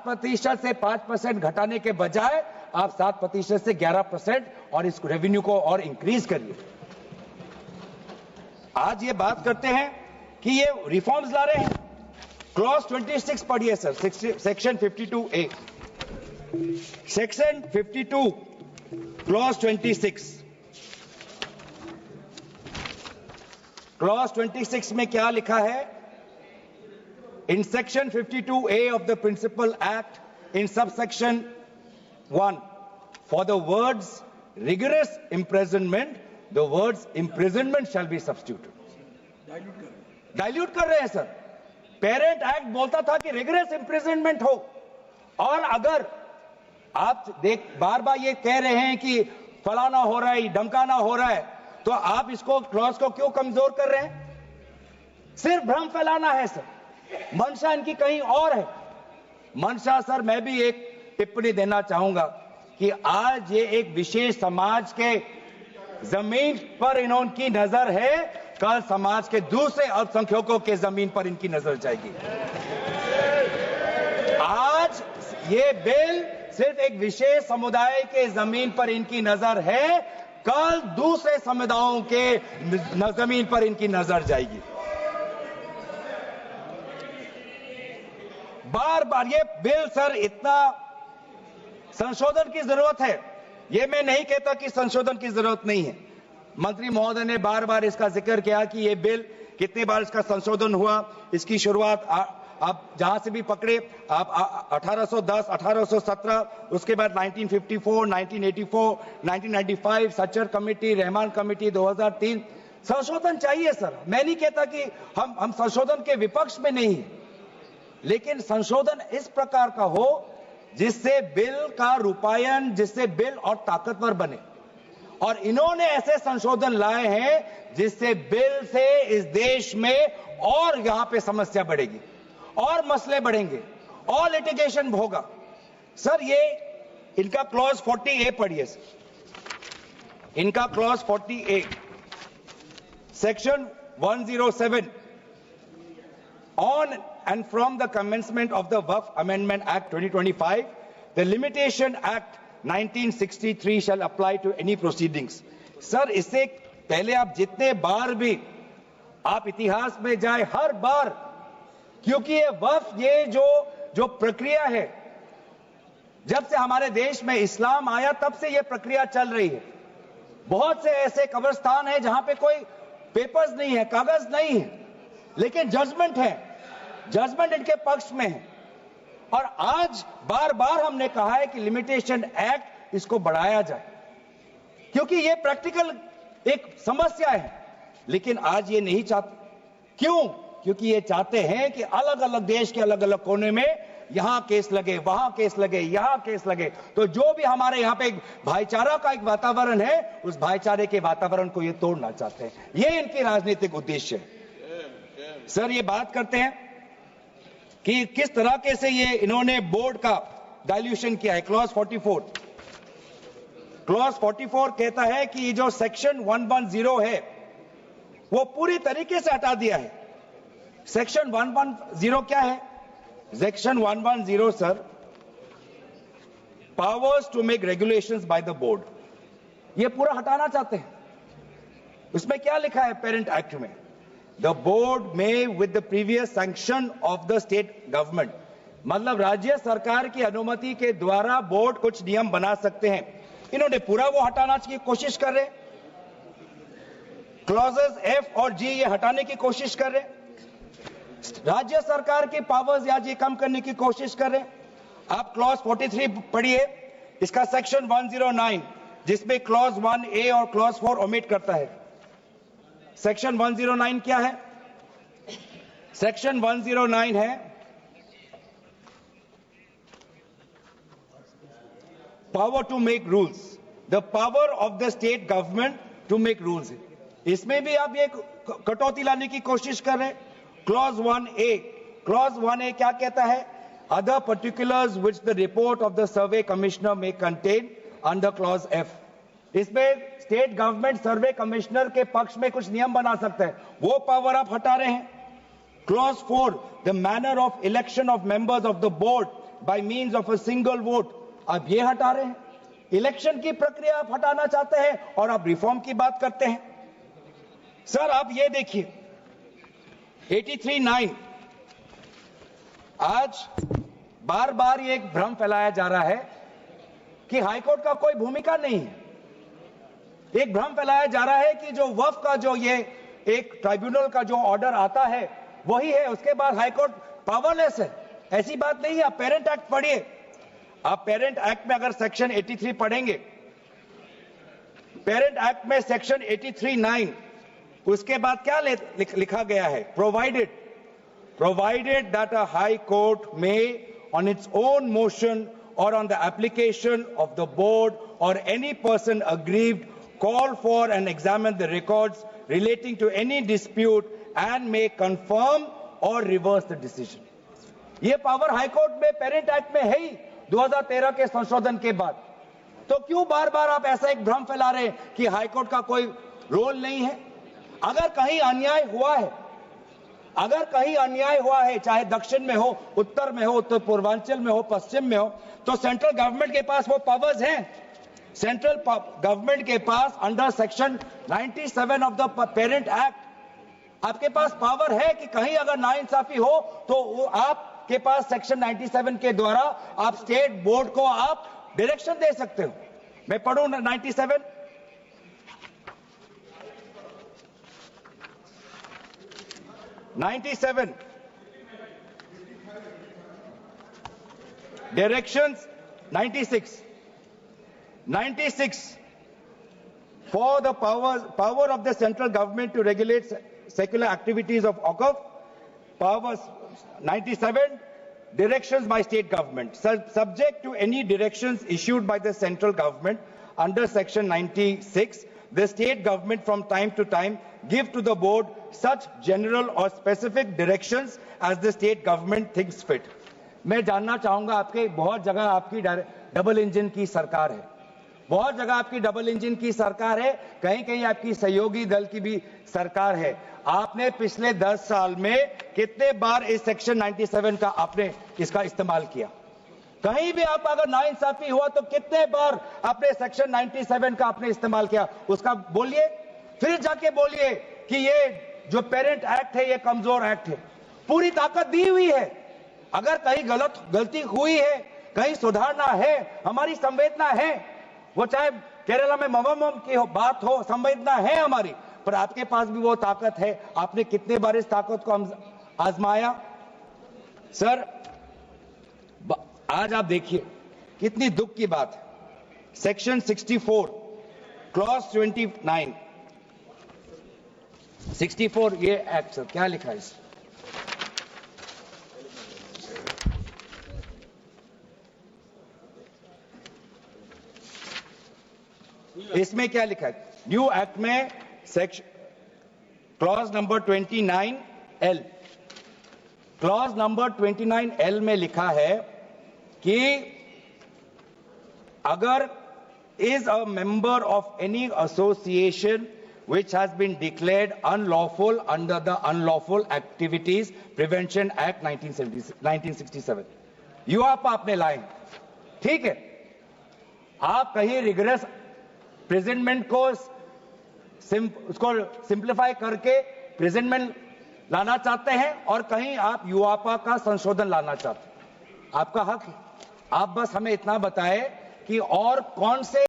7% से 5% घटाने के बजाय आप 7% से 11% और इस रेवेन्यू को और इंक्रीज करिए। आज ये बात करते हैं कि ये रिफॉर्म्स ला रहे हैं। क्लॉज 26 पढ़िए sir, section 52A, section 52 clause 26। Clause 26 में क्या लिखा है? In section 52A of the Principal Act, in subsection 1, for the words rigorous imprisonment, the words imprisonment shall be substituted. Dilute कर रहे हैं सर। पेरेंट एक्ट बोलता था कि रिगरस इम्प्रिजनमेंट हो, और अगर आप बार बार ये कह रहे हैं कि फलाना हो रहा है, धमकाना हो रहा है, तो आप इसको क्लॉज को क्यों कमजोर कर रहे हैं? सिर्फ भ्रम फैलाना है सर। मंशा इनकी कहीं और है। मंशा सर, मैं भी एक टिप्पणी देना चाहूंगा कि आज ये एक विशेष समाज के जमीन पर इनकी नजर है, कल समाज के दूसरे अल्पसंख्यकों के जमीन पर इनकी नजर जाएगी। आज ये बिल सिर्फ एक विशेष समुदाय के जमीन पर इनकी नजर है, कल दूसरे समुदायों के जमीन पर इनकी नजर जाएगी। बार बार ये बिल सर, इतना संशोधन की जरूरत है। ये मैं नहीं कहता कि संशोधन की जरूरत नहीं है। मंत्री महोदय ने बार बार इसका जिक्र किया कि ये बिल कितनी बार इसका संशोधन हुआ। इसकी शुरुआत आप जहां से भी पकड़े, आप 1810, 1817, उसके बाद 1954, 1984, 1995, सच्चर कमेटी, रहमान कमेटी 2003। संशोधन चाहिए सर। मैं नहीं कहता कि हम संशोधन के विपक्ष में नहीं है, लेकिन संशोधन इस प्रकार का हो जिससे बिल का रूपायन, जिससे बिल और ताकतवर बने। और इन्होंने ऐसे संशोधन लाए हैं जिससे बिल से इस देश में और यहां पे समस्या बढ़ेगी, और मसले बढ़ेंगे, और लिटिगेशन होगा। सर ये इनका क्लॉज 40A पढ़िए सर। इनका clause 40A, section 107, on and from the commencement of the Waqf Amendment Act 2025, the Limitation Act 1963 shall apply to any proceedings. Sir, इससे पहले आप जितने बार भी आप इतिहास में जाए, हर बार, क्योंकि ये वक्फ, ये जो प्रक्रिया है, जब से हमारे देश में इस्लाम आया तब से ये प्रक्रिया चल रही है। बहुत से ऐसे कब्रिस्तान है जहां पे कोई पेपर्स नहीं है, कागज नहीं है, लेकिन जजमेंट है, जजमेंट इनके पक्ष में है। और आज बार बार हमने कहा है कि लिमिटेशन एक्ट इसको बढ़ाया जाए, क्योंकि ये प्रैक्टिकल एक समस्या है। लेकिन आज ये नहीं चाहते। क्यों? क्योंकि ये चाहते हैं कि अलग अलग देश के अलग अलग कोने में यहां केस लगे, वहां केस लगे, यहां केस लगे। तो जो भी हमारे यहां पे एक भाईचारा का एक वातावरण है, उस भाईचारे के वातावरण को ये तोड़ना चाहते हैं। ये इनकी राजनीतिक उद्देश्य है। सर ये बात करते हैं कि किस तरह से ये इन्होंने बोर्ड का डाइल्यूशन किया है। क्लॉज 44, क्लॉज 44 कहता है कि ये जो सेक्शन 110 है वो पूरी तरीके से हटा दिया है। सेक्शन 110 क्या है? Section 110 sir, powers to make regulations by the board, ये पूरा हटाना चाहते हैं। उसमें क्या लिखा है पेरेंट एक्ट में? The board may with the previous sanction of the state government, मतलब राज्य सरकार की अनुमति के द्वारा बोर्ड कुछ नियम बना सकते हैं। इन्होंने पूरा वो हटाने की कोशिश कर रहे। क्लॉजेस F और G ये हटाने की कोशिश कर रहे। राज्य सरकार की पावर्स या ये कम करने की कोशिश कर रहे। आप क्लॉज 43 पढ़िए, इसका सेक्शन 109, जिसमें क्लॉज 1A और क्लॉज 4 ओमिट करता है। सेक्शन 109 क्या है? सेक्शन 109 है power to make rules, the power of the state government to make rules. इसमें भी आप ये कटौती लाने की कोशिश कर रहे हैं। क्लॉज 1A, क्लॉज 1A क्या कहता है? Other particulars which the report of the survey commissioner में कंटेन अंडर क्लॉज F। इसमें स्टेट गवर्नमेंट सर्वे कमिश्नर के पक्ष में कुछ नियम बना सकते हैं, वो पावर आप हटा रहे हैं। Clause 4, the manner of election of members of the board by means of a single vote, आप ये हटा रहे हैं। इलेक्शन की प्रक्रिया आप हटाना चाहते हैं और आप रिफॉर्म की बात करते हैं। सर आप ये देखिए 83(9) आज बार बार ये एक भ्रम फैलाया जा रहा है कि हाईकोर्ट का कोई भूमिका नहीं है। एक भ्रम फैलाया जा रहा है कि जो वक्फ का जो ये एक ट्राइब्यूनल का जो ऑर्डर आता है वही है, उसके बाद हाईकोर्ट पावरलेस है। ऐसी बात नहीं है। आप पेरेंट एक्ट पढ़िए। आप पेरेंट एक्ट में अगर सेक्शन 83 पढ़ेंगे, पेरेंट एक्ट में सेक्शन 83(9) उसके बाद क्या लिखा गया है? provided that a high court may on its own motion or on the application of the board or any person aggrieved call for and examine the records relating to any dispute and may confirm or reverse the decision. ये power high court में parent act में है ही 2013 के संशोधन के बाद। तो क्यों बार बार आप ऐसा एक भ्रम फैला रहे हैं कि हाई कोर्ट का कोई रोल नहीं है? अगर कहीं अन्याय हुआ है, अगर कहीं अन्याय हुआ है, चाहे दक्षिण में हो, उत्तर में हो, उत्तर पूर्वांचल में हो, पश्चिम में हो, तो सेंट्रल गवर्नमेंट के पास वो पावर्स हैं। सेंट्रल गवर्नमेंट के पास under section 97 of the parent act आपके पास पावर है कि कहीं अगर नाइंसाफी हो तो वो आपके पास सेक्शन 97 के द्वारा आप स्टेट बोर्ड को आप डायरेक्शन दे सकते हो। मैं पढ़ूं 97। Directions 96 for the power of the central government to regulate secular activities of OCF, powers 97 directions by state government subject to any directions issued by the central government under section 96. The state government from time to time give to the board such general or specific directions as the state government thinks fit. मैं जानना चाहूंगा, आपके बहुत जगह आपकी double engine की सरकार है, बहुत जगह आपकी डबल इंजन की सरकार है, कहीं कहीं आपकी सहयोगी दल की भी सरकार है। आपने पिछले 10 साल में कितने बार इस सेक्शन 97 का आपने इसका इस्तेमाल किया? कहीं भी आप अगर नाइंसाफी हुआ तो कितने बार आपने सेक्शन 97 का आपने इस्तेमाल किया? उसका बोलिए, फिर जाके बोलिए कि ये जो पेरेंट एक्ट है ये कमजोर एक्ट है। पूरी ताकत दी हुई है। अगर कहीं गलती हुई है, कहीं सुधारना है, हमारी संवेदना है, वो चाहे केरला में मवम की बात हो, संवेदना है हमारी, पर आपके पास भी वो ताकत है। आपने कितने बार इस ताकत को आजमाया? सर आज आप देखिए कितनी दुख की बात है। सेक्शन 64 क्लॉज 29 64 ये एक्ट सर क्या लिखा है इसमें क्या लिखा है? न्यू एक्ट में section clause number 29L, clause number 29L में लिखा है कि अगर is a member of any association which has been declared unlawful under the Unlawful Activities Prevention Act 1967, यूआप आपने लाए, ठीक है। आप कहीं रिग्रेस प्रेजेंटमेंट को उसको सिंप्लीफाई करके प्रेजेंटमेंट लाना चाहते हैं और कहीं आप यूआपा का संशोधन लाना चाहते हैं। आपका हक है। आप बस हमें इतना बताएं कि और कौन से